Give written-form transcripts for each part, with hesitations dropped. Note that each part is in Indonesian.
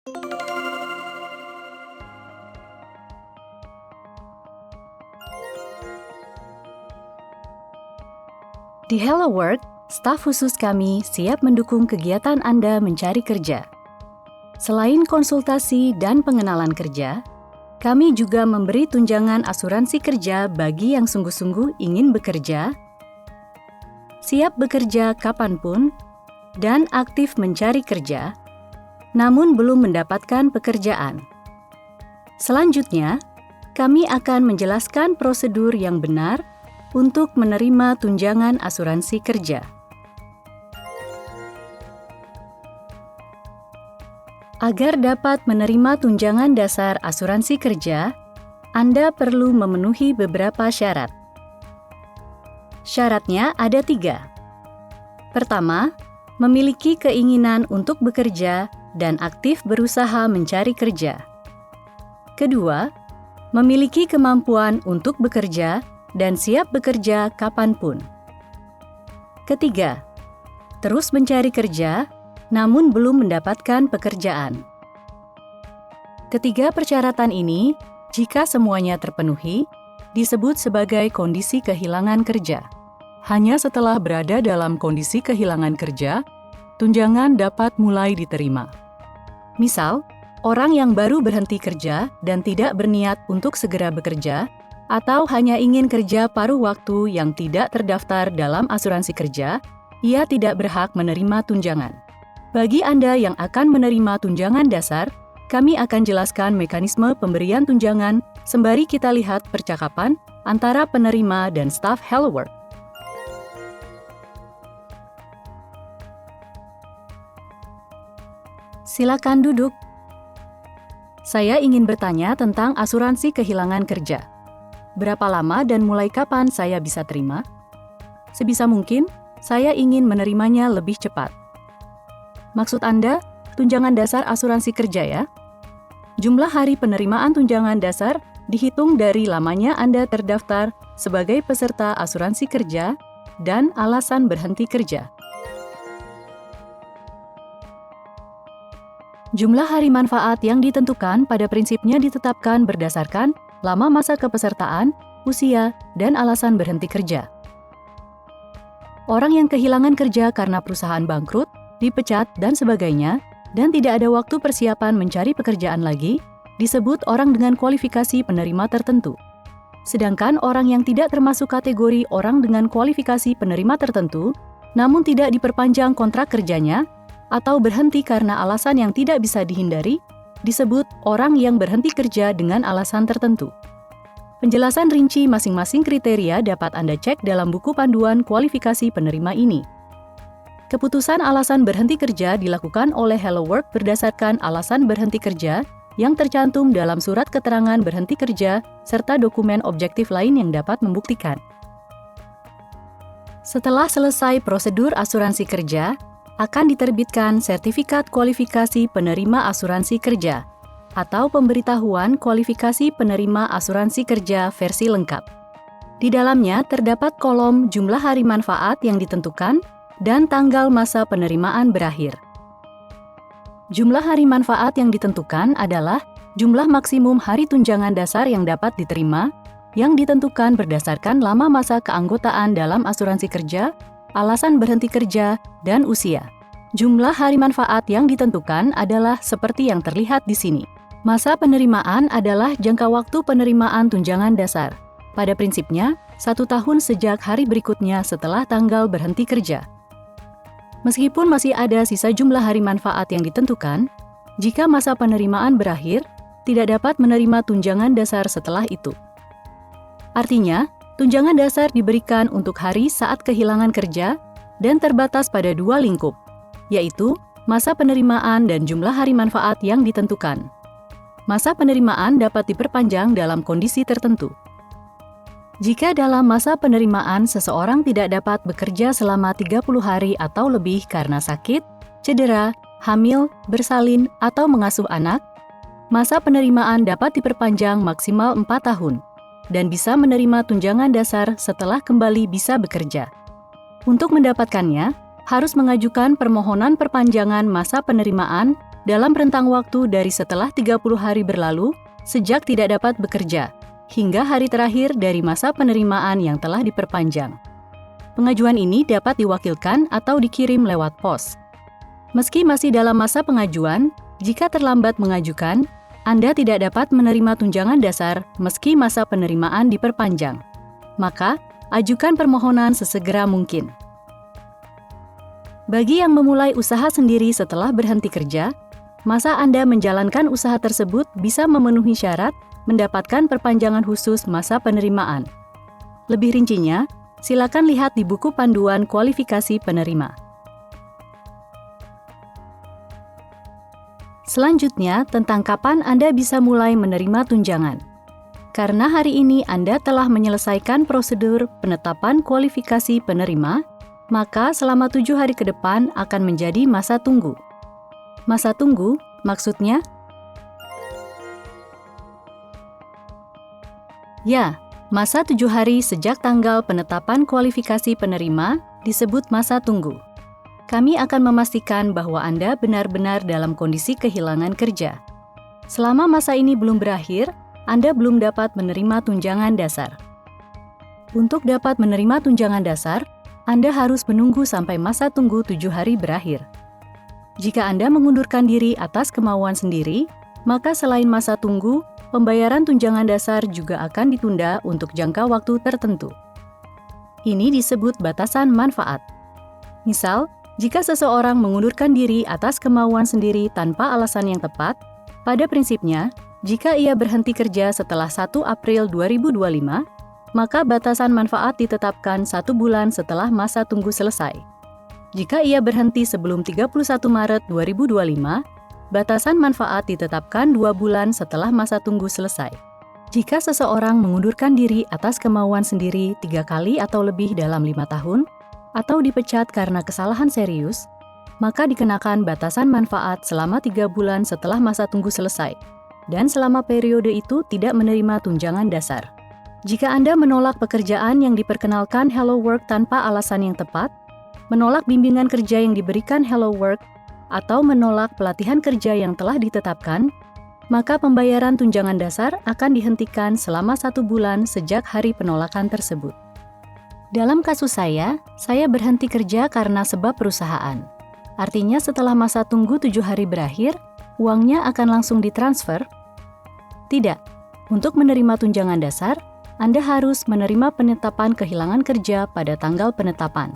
Di Hello Work, staf khusus kami siap mendukung kegiatan Anda mencari kerja. Selain konsultasi dan pengenalan kerja, kami juga memberi tunjangan asuransi kerja bagi yang sungguh-sungguh ingin bekerja, siap bekerja kapanpun, dan aktif mencari kerja, namun belum mendapatkan pekerjaan. Selanjutnya, kami akan menjelaskan prosedur yang benar untuk menerima tunjangan asuransi kerja. Agar dapat menerima tunjangan dasar asuransi kerja, Anda perlu memenuhi beberapa syarat. Syaratnya ada 3. Pertama, memiliki keinginan untuk bekerja dan aktif berusaha mencari kerja. Kedua, memiliki kemampuan untuk bekerja dan siap bekerja kapanpun. Ketiga, terus mencari kerja, namun belum mendapatkan pekerjaan. Ketiga persyaratan ini, jika semuanya terpenuhi, disebut sebagai kondisi kehilangan kerja. Hanya setelah berada dalam kondisi kehilangan kerja, tunjangan dapat mulai diterima. Misal, orang yang baru berhenti kerja dan tidak berniat untuk segera bekerja, atau hanya ingin kerja paruh waktu yang tidak terdaftar dalam asuransi kerja, ia tidak berhak menerima tunjangan. Bagi Anda yang akan menerima tunjangan dasar, kami akan jelaskan mekanisme pemberian tunjangan sembari kita lihat percakapan antara penerima dan staf Hello Work. Silakan duduk. Saya ingin bertanya tentang asuransi kehilangan kerja. Berapa lama dan mulai kapan saya bisa terima? Sebisa mungkin, saya ingin menerimanya lebih cepat. Maksud Anda, tunjangan dasar asuransi kerja ya? Jumlah hari penerimaan tunjangan dasar dihitung dari lamanya Anda terdaftar sebagai peserta asuransi kerja dan alasan berhenti kerja. Jumlah hari manfaat yang ditentukan pada prinsipnya ditetapkan berdasarkan lama masa kepesertaan, usia, dan alasan berhenti kerja. Orang yang kehilangan kerja karena perusahaan bangkrut, dipecat, dan sebagainya, dan tidak ada waktu persiapan mencari pekerjaan lagi, disebut orang dengan kualifikasi penerima tertentu. Sedangkan orang yang tidak termasuk kategori orang dengan kualifikasi penerima tertentu, namun tidak diperpanjang kontrak kerjanya, atau berhenti karena alasan yang tidak bisa dihindari, disebut orang yang berhenti kerja dengan alasan tertentu. Penjelasan rinci masing-masing kriteria dapat Anda cek dalam buku panduan kualifikasi penerima ini. Keputusan alasan berhenti kerja dilakukan oleh Hello Work berdasarkan alasan berhenti kerja yang tercantum dalam surat keterangan berhenti kerja serta dokumen objektif lain yang dapat membuktikan. Setelah selesai prosedur asuransi kerja, akan diterbitkan sertifikat kualifikasi penerima asuransi kerja atau pemberitahuan kualifikasi penerima asuransi kerja versi lengkap. Di dalamnya terdapat kolom jumlah hari manfaat yang ditentukan dan tanggal masa penerimaan berakhir. Jumlah hari manfaat yang ditentukan adalah jumlah maksimum hari tunjangan dasar yang dapat diterima, yang ditentukan berdasarkan lama masa keanggotaan dalam asuransi kerja, alasan berhenti kerja, dan usia. Jumlah hari manfaat yang ditentukan adalah seperti yang terlihat di sini. Masa penerimaan adalah jangka waktu penerimaan tunjangan dasar. Pada prinsipnya, 1 tahun sejak hari berikutnya setelah tanggal berhenti kerja. Meskipun masih ada sisa jumlah hari manfaat yang ditentukan, jika masa penerimaan berakhir, tidak dapat menerima tunjangan dasar setelah itu. Artinya, tunjangan dasar diberikan untuk hari saat kehilangan kerja dan terbatas pada 2 lingkup, yaitu masa penerimaan dan jumlah hari manfaat yang ditentukan. Masa penerimaan dapat diperpanjang dalam kondisi tertentu. Jika dalam masa penerimaan seseorang tidak dapat bekerja selama 30 hari atau lebih karena sakit, cedera, hamil, bersalin, atau mengasuh anak, masa penerimaan dapat diperpanjang maksimal 4 tahun dan bisa menerima tunjangan dasar setelah kembali bisa bekerja. Untuk mendapatkannya, harus mengajukan permohonan perpanjangan masa penerimaan dalam rentang waktu dari setelah 30 hari berlalu sejak tidak dapat bekerja, hingga hari terakhir dari masa penerimaan yang telah diperpanjang. Pengajuan ini dapat diwakilkan atau dikirim lewat pos. Meski masih dalam masa pengajuan, jika terlambat mengajukan, Anda tidak dapat menerima tunjangan dasar meski masa penerimaan diperpanjang. Maka, ajukan permohonan sesegera mungkin. Bagi yang memulai usaha sendiri setelah berhenti kerja, masa Anda menjalankan usaha tersebut bisa memenuhi syarat mendapatkan perpanjangan khusus masa penerimaan. Lebih rincinya, silakan lihat di buku panduan kualifikasi penerima. Selanjutnya, tentang kapan Anda bisa mulai menerima tunjangan. Karena hari ini Anda telah menyelesaikan prosedur penetapan kualifikasi penerima, maka selama 7 hari ke depan akan menjadi masa tunggu. Masa tunggu, maksudnya? Ya, masa 7 hari sejak tanggal penetapan kualifikasi penerima disebut masa tunggu. Kami akan memastikan bahwa Anda benar-benar dalam kondisi kehilangan kerja. Selama masa ini belum berakhir, Anda belum dapat menerima tunjangan dasar. Untuk dapat menerima tunjangan dasar, Anda harus menunggu sampai masa tunggu 7 hari berakhir. Jika Anda mengundurkan diri atas kemauan sendiri, maka selain masa tunggu, pembayaran tunjangan dasar juga akan ditunda untuk jangka waktu tertentu. Ini disebut batasan manfaat. Misal, jika seseorang mengundurkan diri atas kemauan sendiri tanpa alasan yang tepat, pada prinsipnya, jika ia berhenti kerja setelah 1 April 2025, maka batasan manfaat ditetapkan 1 bulan setelah masa tunggu selesai. Jika ia berhenti sebelum 31 Maret 2025, batasan manfaat ditetapkan 2 bulan setelah masa tunggu selesai. Jika seseorang mengundurkan diri atas kemauan sendiri 3 kali atau lebih dalam 5 tahun, atau dipecat karena kesalahan serius, maka dikenakan batasan manfaat selama 3 bulan setelah masa tunggu selesai, dan selama periode itu tidak menerima tunjangan dasar. Jika Anda menolak pekerjaan yang diperkenalkan Hello Work tanpa alasan yang tepat, menolak bimbingan kerja yang diberikan Hello Work, atau menolak pelatihan kerja yang telah ditetapkan, maka pembayaran tunjangan dasar akan dihentikan selama 1 bulan sejak hari penolakan tersebut. Dalam kasus saya berhenti kerja karena sebab perusahaan. Artinya setelah masa tunggu 7 hari berakhir, uangnya akan langsung ditransfer? Tidak. Untuk menerima tunjangan dasar, Anda harus menerima penetapan kehilangan kerja pada tanggal penetapan.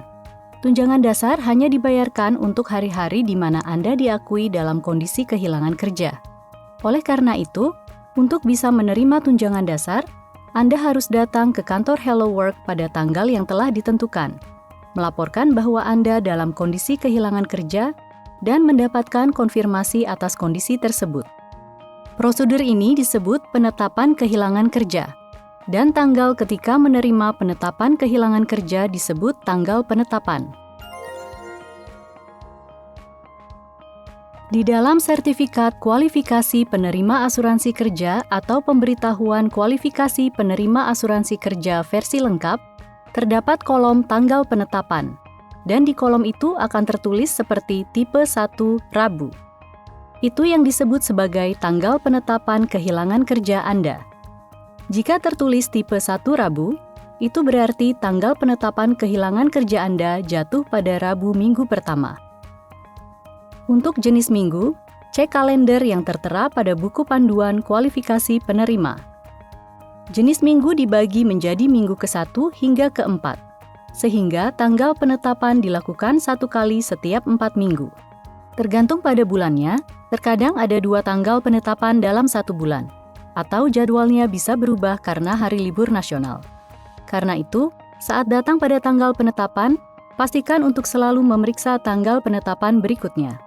Tunjangan dasar hanya dibayarkan untuk hari-hari di mana Anda diakui dalam kondisi kehilangan kerja. Oleh karena itu, untuk bisa menerima tunjangan dasar, Anda harus datang ke kantor Hello Work pada tanggal yang telah ditentukan, melaporkan bahwa Anda dalam kondisi kehilangan kerja, dan mendapatkan konfirmasi atas kondisi tersebut. Prosedur ini disebut penetapan kehilangan kerja, dan tanggal ketika menerima penetapan kehilangan kerja disebut tanggal penetapan. Di dalam sertifikat kualifikasi penerima asuransi kerja atau pemberitahuan kualifikasi penerima asuransi kerja versi lengkap, terdapat kolom tanggal penetapan, dan di kolom itu akan tertulis seperti tipe 1 Rabu. Itu yang disebut sebagai tanggal penetapan kehilangan kerja Anda. Jika tertulis tipe 1 Rabu, itu berarti tanggal penetapan kehilangan kerja Anda jatuh pada Rabu minggu pertama. Untuk jenis minggu, cek kalender yang tertera pada buku panduan kualifikasi penerima. Jenis minggu dibagi menjadi minggu ke-1 hingga ke-4, sehingga tanggal penetapan dilakukan 1 kali setiap 4 minggu. Tergantung pada bulannya, terkadang ada 2 tanggal penetapan dalam 1 bulan, atau jadwalnya bisa berubah karena hari libur nasional. Karena itu, saat datang pada tanggal penetapan, pastikan untuk selalu memeriksa tanggal penetapan berikutnya.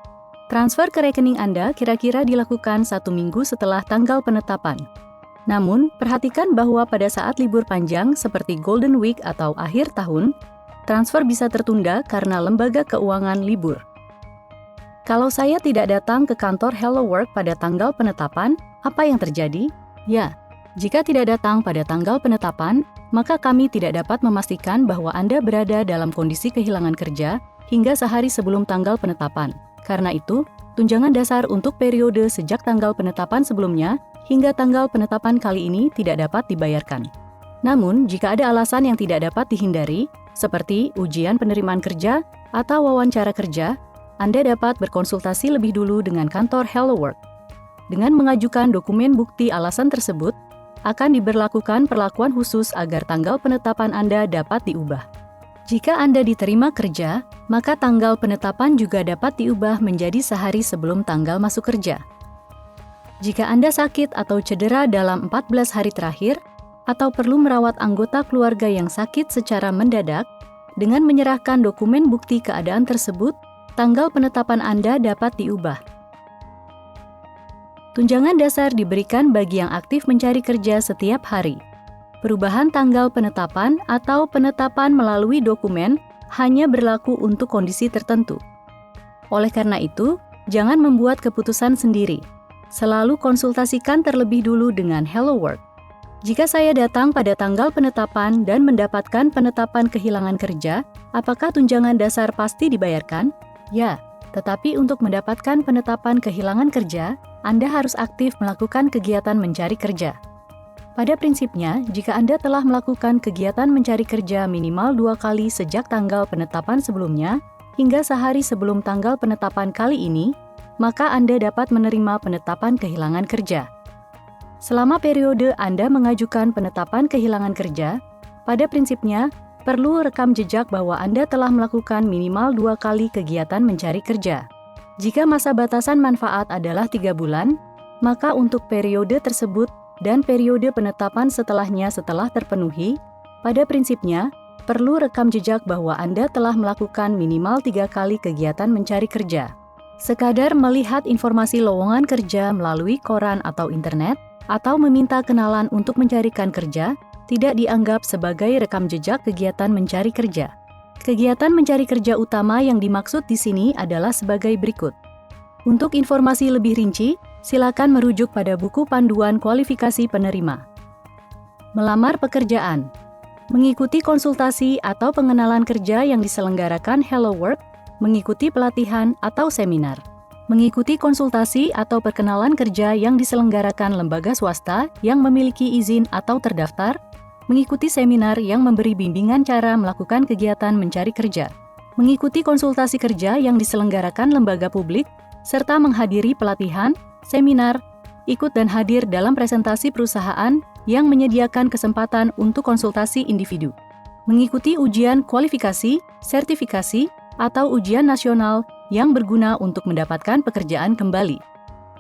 Transfer ke rekening Anda kira-kira dilakukan 1 minggu setelah tanggal penetapan. Namun, perhatikan bahwa pada saat libur panjang seperti Golden Week atau akhir tahun, transfer bisa tertunda karena lembaga keuangan libur. Kalau saya tidak datang ke kantor Hello Work pada tanggal penetapan, apa yang terjadi? Ya, jika tidak datang pada tanggal penetapan, maka kami tidak dapat memastikan bahwa Anda berada dalam kondisi kehilangan kerja hingga sehari sebelum tanggal penetapan. Karena itu, tunjangan dasar untuk periode sejak tanggal penetapan sebelumnya hingga tanggal penetapan kali ini tidak dapat dibayarkan. Namun, jika ada alasan yang tidak dapat dihindari, seperti ujian penerimaan kerja atau wawancara kerja, Anda dapat berkonsultasi lebih dulu dengan kantor Hello Work. Dengan mengajukan dokumen bukti alasan tersebut, akan diberlakukan perlakuan khusus agar tanggal penetapan Anda dapat diubah. Jika Anda diterima kerja, maka tanggal penetapan juga dapat diubah menjadi sehari sebelum tanggal masuk kerja. Jika Anda sakit atau cedera dalam 14 hari terakhir, atau perlu merawat anggota keluarga yang sakit secara mendadak, dengan menyerahkan dokumen bukti keadaan tersebut, tanggal penetapan Anda dapat diubah. Tunjangan dasar diberikan bagi yang aktif mencari kerja setiap hari. Perubahan tanggal penetapan atau penetapan melalui dokumen hanya berlaku untuk kondisi tertentu. Oleh karena itu, jangan membuat keputusan sendiri. Selalu konsultasikan terlebih dulu dengan Hello Work. Jika saya datang pada tanggal penetapan dan mendapatkan penetapan kehilangan kerja, apakah tunjangan dasar pasti dibayarkan? Ya, tetapi untuk mendapatkan penetapan kehilangan kerja, Anda harus aktif melakukan kegiatan mencari kerja. Pada prinsipnya, jika Anda telah melakukan kegiatan mencari kerja minimal 2 kali sejak tanggal penetapan sebelumnya, hingga sehari sebelum tanggal penetapan kali ini, maka Anda dapat menerima penetapan kehilangan kerja. Selama periode Anda mengajukan penetapan kehilangan kerja, pada prinsipnya perlu rekam jejak bahwa Anda telah melakukan minimal 2 kali kegiatan mencari kerja. Jika masa batasan manfaat adalah 3 bulan, maka untuk periode tersebut dan periode penetapan setelahnya setelah terpenuhi, pada prinsipnya perlu rekam jejak bahwa Anda telah melakukan minimal 3 kali kegiatan mencari kerja. Sekadar melihat informasi lowongan kerja melalui koran atau internet, atau meminta kenalan untuk mencarikan kerja, tidak dianggap sebagai rekam jejak kegiatan mencari kerja. Kegiatan mencari kerja utama yang dimaksud di sini adalah sebagai berikut. Untuk informasi lebih rinci, silakan merujuk pada buku panduan kualifikasi penerima. Melamar pekerjaan. Mengikuti konsultasi atau pengenalan kerja yang diselenggarakan Hello Work, mengikuti pelatihan atau seminar. Mengikuti konsultasi atau perkenalan kerja yang diselenggarakan lembaga swasta yang memiliki izin atau terdaftar, mengikuti seminar yang memberi bimbingan cara melakukan kegiatan mencari kerja, mengikuti konsultasi kerja yang diselenggarakan lembaga publik, serta menghadiri pelatihan, seminar, ikut dan hadir dalam presentasi perusahaan yang menyediakan kesempatan untuk konsultasi individu, mengikuti ujian kualifikasi, sertifikasi, atau ujian nasional yang berguna untuk mendapatkan pekerjaan kembali,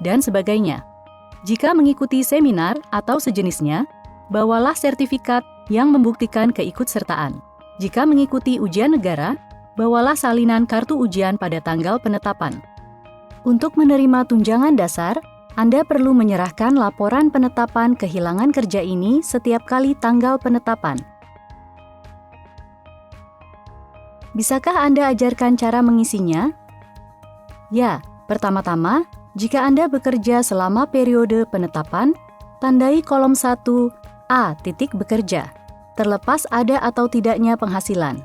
dan sebagainya. Jika mengikuti seminar atau sejenisnya, bawalah sertifikat yang membuktikan keikutsertaan. Jika mengikuti ujian negara, bawalah salinan kartu ujian pada tanggal penetapan. Untuk menerima tunjangan dasar, Anda perlu menyerahkan laporan penetapan kehilangan kerja ini setiap kali tanggal penetapan. Bisakah Anda ajarkan cara mengisinya? Ya, pertama-tama, jika Anda bekerja selama periode penetapan, tandai kolom 1A titik bekerja, terlepas ada atau tidaknya penghasilan.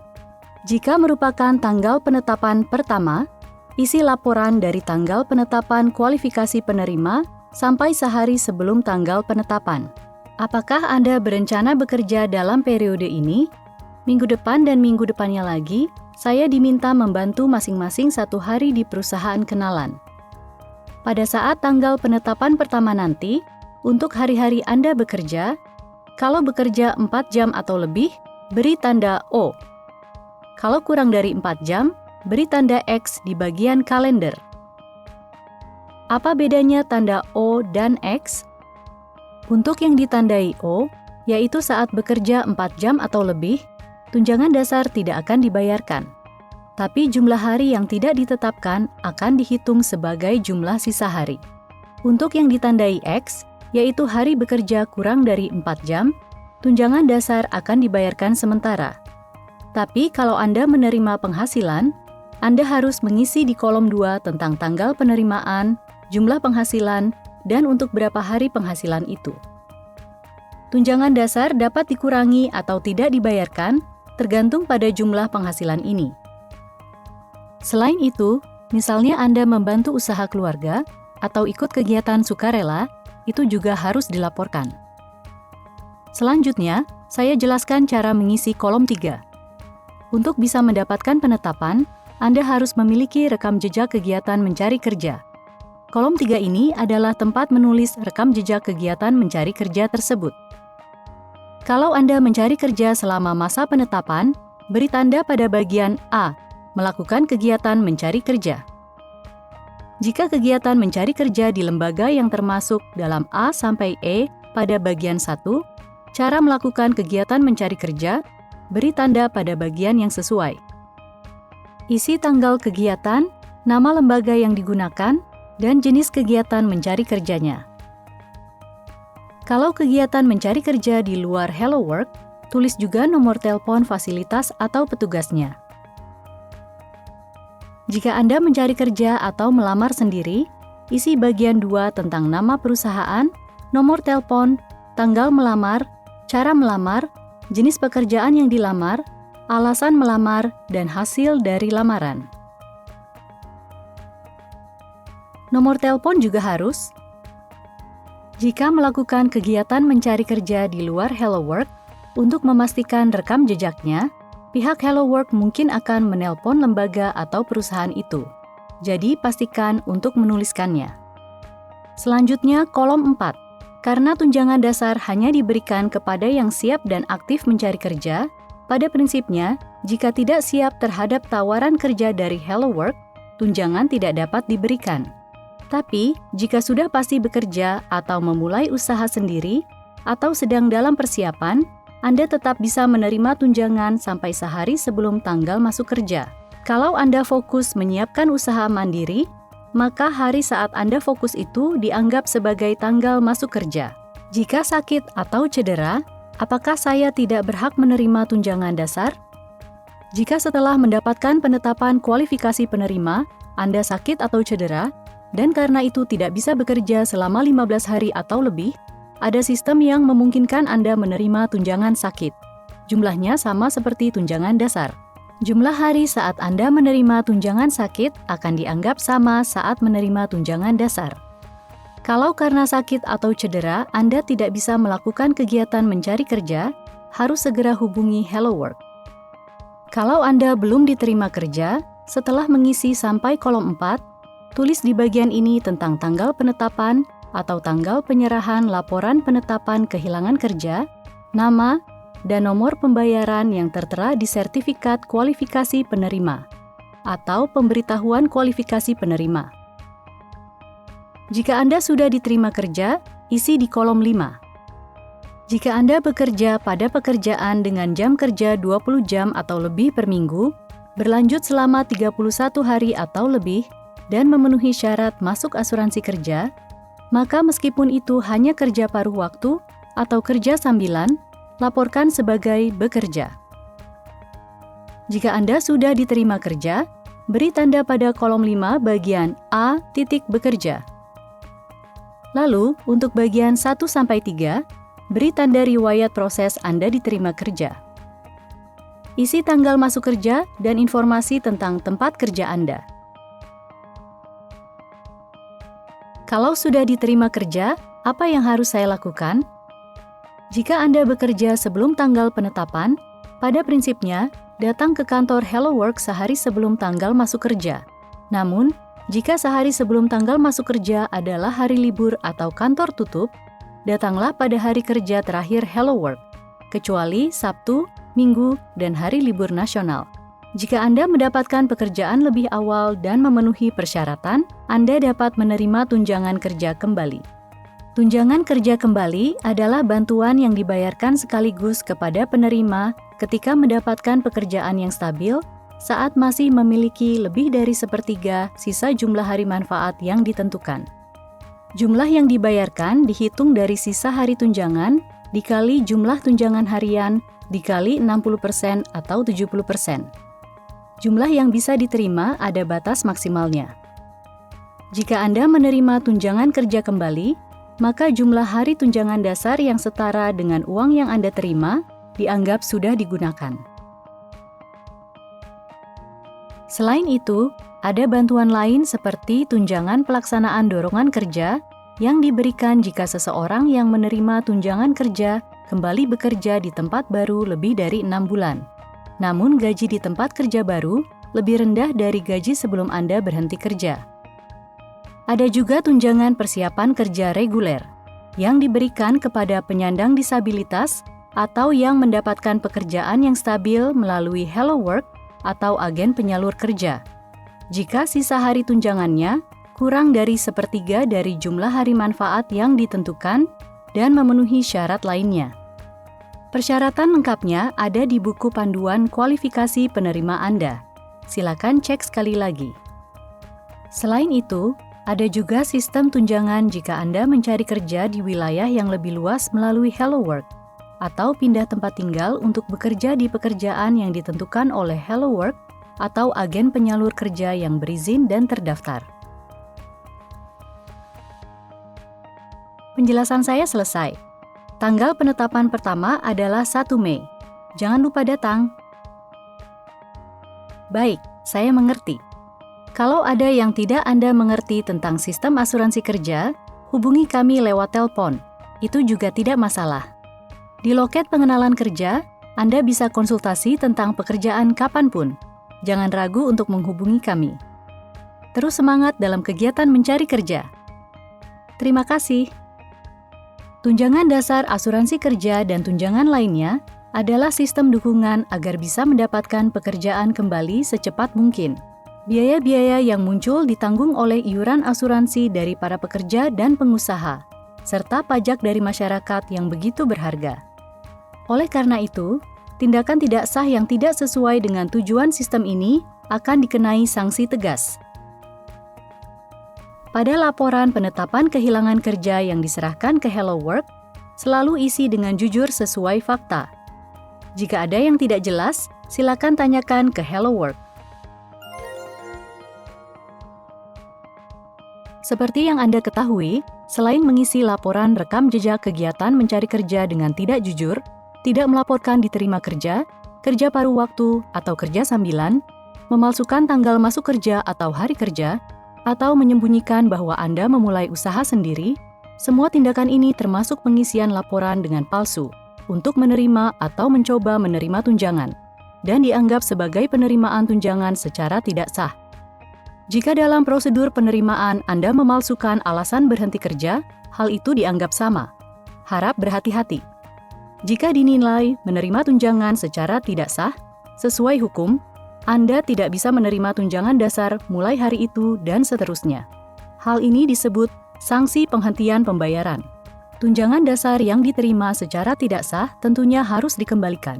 Jika merupakan tanggal penetapan pertama, isi laporan dari tanggal penetapan kualifikasi penerima sampai sehari sebelum tanggal penetapan. Apakah Anda berencana bekerja dalam periode ini? Minggu depan dan minggu depannya lagi, saya diminta membantu masing-masing 1 hari di perusahaan kenalan. Pada saat tanggal penetapan pertama nanti, untuk hari-hari Anda bekerja, kalau bekerja 4 jam atau lebih, beri tanda O. Kalau kurang dari 4 jam, beri tanda X di bagian kalender. Apa bedanya tanda O dan X? Untuk yang ditandai O, yaitu saat bekerja 4 jam atau lebih, tunjangan dasar tidak akan dibayarkan. Tapi jumlah hari yang tidak ditetapkan akan dihitung sebagai jumlah sisa hari. Untuk yang ditandai X, yaitu hari bekerja kurang dari 4 jam, tunjangan dasar akan dibayarkan sementara. Tapi kalau Anda menerima penghasilan, Anda harus mengisi di kolom 2 tentang tanggal penerimaan, jumlah penghasilan, dan untuk berapa hari penghasilan itu. Tunjangan dasar dapat dikurangi atau tidak dibayarkan, tergantung pada jumlah penghasilan ini. Selain itu, Misalnya Anda membantu usaha keluarga atau ikut kegiatan sukarela, itu juga harus dilaporkan. Selanjutnya, saya jelaskan cara mengisi kolom 3. Untuk bisa mendapatkan penetapan, Anda harus memiliki rekam jejak kegiatan mencari kerja. Kolom 3 ini adalah tempat menulis rekam jejak kegiatan mencari kerja tersebut. Kalau Anda mencari kerja selama masa penetapan, beri tanda pada bagian A, melakukan kegiatan mencari kerja. Jika kegiatan mencari kerja di lembaga yang termasuk dalam A sampai E pada bagian 1, cara melakukan kegiatan mencari kerja, beri tanda pada bagian yang sesuai. Isi tanggal kegiatan, nama lembaga yang digunakan, dan jenis kegiatan mencari kerjanya. Kalau kegiatan mencari kerja di luar Hello Work, tulis juga nomor telepon fasilitas atau petugasnya. Jika Anda mencari kerja atau melamar sendiri, isi bagian 2 tentang nama perusahaan, nomor telepon, tanggal melamar, cara melamar, jenis pekerjaan yang dilamar, alasan melamar, dan hasil dari lamaran. Nomor telepon juga harus. Jika melakukan kegiatan mencari kerja di luar Hello Work, untuk memastikan rekam jejaknya, pihak Hello Work mungkin akan menelpon lembaga atau perusahaan itu. Jadi, pastikan untuk menuliskannya. Selanjutnya, kolom 4. Karena tunjangan dasar hanya diberikan kepada yang siap dan aktif mencari kerja, pada prinsipnya, jika tidak siap terhadap tawaran kerja dari Hello Work, tunjangan tidak dapat diberikan. Tapi, jika sudah pasti bekerja atau memulai usaha sendiri, atau sedang dalam persiapan, Anda tetap bisa menerima tunjangan sampai sehari sebelum tanggal masuk kerja. Kalau Anda fokus menyiapkan usaha mandiri, maka hari saat Anda fokus itu dianggap sebagai tanggal masuk kerja. Jika sakit atau cedera, apakah saya tidak berhak menerima tunjangan dasar? Jika setelah mendapatkan penetapan kualifikasi penerima, Anda sakit atau cedera, dan karena itu tidak bisa bekerja selama 15 hari atau lebih, ada sistem yang memungkinkan Anda menerima tunjangan sakit. Jumlahnya sama seperti tunjangan dasar. Jumlah hari saat Anda menerima tunjangan sakit akan dianggap sama saat menerima tunjangan dasar. Kalau karena sakit atau cedera Anda tidak bisa melakukan kegiatan mencari kerja, harus segera hubungi Hello Work. Kalau Anda belum diterima kerja, setelah mengisi sampai kolom 4, tulis di bagian ini tentang tanggal penetapan atau tanggal penyerahan laporan penetapan kehilangan kerja, nama, dan nomor pembayaran yang tertera di sertifikat kualifikasi penerima atau pemberitahuan kualifikasi penerima. Jika Anda sudah diterima kerja, isi di kolom 5. Jika Anda bekerja pada pekerjaan dengan jam kerja 20 jam atau lebih per minggu, berlanjut selama 31 hari atau lebih, dan memenuhi syarat masuk asuransi kerja, maka meskipun itu hanya kerja paruh waktu atau kerja sambilan, laporkan sebagai bekerja. Jika Anda sudah diterima kerja, beri tanda pada kolom 5 bagian A titik bekerja. Lalu, untuk bagian 1-3, beri tanda riwayat proses Anda diterima kerja. Isi tanggal masuk kerja dan informasi tentang tempat kerja Anda. Kalau sudah diterima kerja, apa yang harus saya lakukan? Jika Anda bekerja sebelum tanggal penetapan, pada prinsipnya, datang ke kantor Hello Work sehari sebelum tanggal masuk kerja. Namun, jika sehari sebelum tanggal masuk kerja adalah hari libur atau kantor tutup, datanglah pada hari kerja terakhir Hello Work, kecuali Sabtu, Minggu, dan hari libur nasional. Jika Anda mendapatkan pekerjaan lebih awal dan memenuhi persyaratan, Anda dapat menerima tunjangan kerja kembali. Tunjangan kerja kembali adalah bantuan yang dibayarkan sekaligus kepada penerima ketika mendapatkan pekerjaan yang stabil saat masih memiliki lebih dari sepertiga sisa jumlah hari manfaat yang ditentukan. Jumlah yang dibayarkan dihitung dari sisa hari tunjangan dikali jumlah tunjangan harian dikali 60% atau 70%. Jumlah yang bisa diterima ada batas maksimalnya. Jika Anda menerima tunjangan kerja kembali, maka jumlah hari tunjangan dasar yang setara dengan uang yang Anda terima dianggap sudah digunakan. Selain itu, ada bantuan lain seperti tunjangan pelaksanaan dorongan kerja yang diberikan jika seseorang yang menerima tunjangan kerja kembali bekerja di tempat baru lebih dari 6 bulan. Namun gaji di tempat kerja baru lebih rendah dari gaji sebelum Anda berhenti kerja. Ada juga tunjangan persiapan kerja reguler yang diberikan kepada penyandang disabilitas atau yang mendapatkan pekerjaan yang stabil melalui Hello Work atau agen penyalur kerja. Jika sisa hari tunjangannya kurang dari 1/3 dari jumlah hari manfaat yang ditentukan dan memenuhi syarat lainnya. Persyaratan lengkapnya ada di buku panduan kualifikasi penerima Anda. Silakan cek sekali lagi. Selain itu, ada juga sistem tunjangan jika Anda mencari kerja di wilayah yang lebih luas melalui Hello Work, atau pindah tempat tinggal untuk bekerja di pekerjaan yang ditentukan oleh Hello Work atau agen penyalur kerja yang berizin dan terdaftar. Penjelasan saya selesai. Tanggal penetapan pertama adalah 1 Mei. Jangan lupa datang. Baik, saya mengerti. Kalau ada yang tidak Anda mengerti tentang sistem asuransi kerja, hubungi kami lewat telepon. Itu juga tidak masalah. Di loket pengenalan kerja, Anda bisa konsultasi tentang pekerjaan kapanpun. Jangan ragu untuk menghubungi kami. Terus semangat dalam kegiatan mencari kerja. Terima kasih. Tunjangan dasar asuransi kerja dan tunjangan lainnya adalah sistem dukungan agar bisa mendapatkan pekerjaan kembali secepat mungkin. Biaya-biaya yang muncul ditanggung oleh iuran asuransi dari para pekerja dan pengusaha, serta pajak dari masyarakat yang begitu berharga. Oleh karena itu, tindakan tidak sah yang tidak sesuai dengan tujuan sistem ini akan dikenai sanksi tegas. Pada laporan penetapan kehilangan kerja yang diserahkan ke Hello Work, selalu isi dengan jujur sesuai fakta. Jika ada yang tidak jelas, silakan tanyakan ke Hello Work. Seperti yang Anda ketahui, selain mengisi laporan rekam jejak kegiatan mencari kerja dengan tidak jujur, tidak melaporkan diterima kerja, kerja paruh waktu atau kerja sambilan, memalsukan tanggal masuk kerja atau hari kerja, atau menyembunyikan bahwa Anda memulai usaha sendiri, semua tindakan ini termasuk pengisian laporan dengan palsu untuk menerima atau mencoba menerima tunjangan, dan dianggap sebagai penerimaan tunjangan secara tidak sah. Jika dalam prosedur penerimaan Anda memalsukan alasan berhenti kerja, hal itu dianggap sama. Harap berhati-hati. Jika dinilai menerima tunjangan secara tidak sah, sesuai hukum, Anda tidak bisa menerima tunjangan dasar mulai hari itu dan seterusnya. Hal ini disebut sanksi penghentian pembayaran. Tunjangan dasar yang diterima secara tidak sah tentunya harus dikembalikan.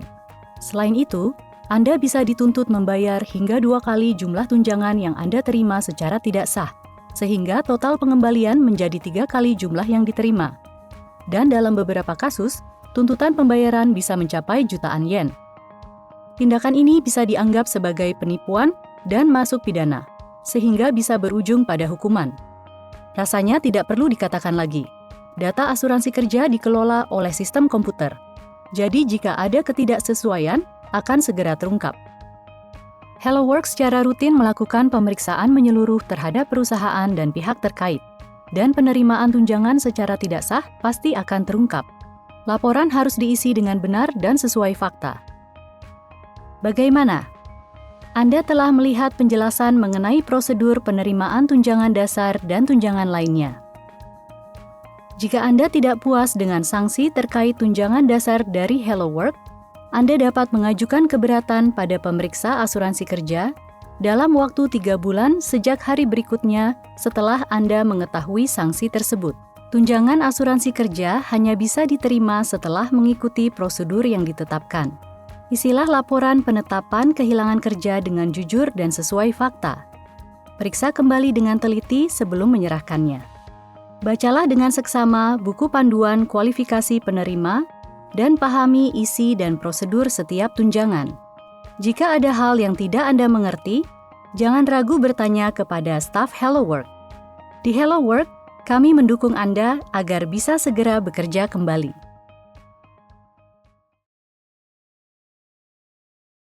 Selain itu, Anda bisa dituntut membayar hingga 2 kali jumlah tunjangan yang Anda terima secara tidak sah, sehingga total pengembalian menjadi 3 kali jumlah yang diterima. Dan dalam beberapa kasus, tuntutan pembayaran bisa mencapai jutaan yen. Tindakan ini bisa dianggap sebagai penipuan dan masuk pidana, sehingga bisa berujung pada hukuman. Rasanya tidak perlu dikatakan lagi. Data asuransi kerja dikelola oleh sistem komputer. Jadi jika ada ketidaksesuaian, akan segera terungkap. Hello Work secara rutin melakukan pemeriksaan menyeluruh terhadap perusahaan dan pihak terkait, dan penerimaan tunjangan secara tidak sah pasti akan terungkap. Laporan harus diisi dengan benar dan sesuai fakta. Bagaimana? Anda telah melihat penjelasan mengenai prosedur penerimaan tunjangan dasar dan tunjangan lainnya. Jika Anda tidak puas dengan sanksi terkait tunjangan dasar dari Hello Work, Anda dapat mengajukan keberatan pada pemeriksa asuransi kerja dalam waktu 3 bulan sejak hari berikutnya setelah Anda mengetahui sanksi tersebut. Tunjangan asuransi kerja hanya bisa diterima setelah mengikuti prosedur yang ditetapkan. Isilah laporan penetapan kehilangan kerja dengan jujur dan sesuai fakta. Periksa kembali dengan teliti sebelum menyerahkannya. Bacalah dengan seksama buku panduan kualifikasi penerima dan pahami isi dan prosedur setiap tunjangan. Jika ada hal yang tidak Anda mengerti, jangan ragu bertanya kepada staf Hello Work. Di Hello Work, kami mendukung Anda agar bisa segera bekerja kembali.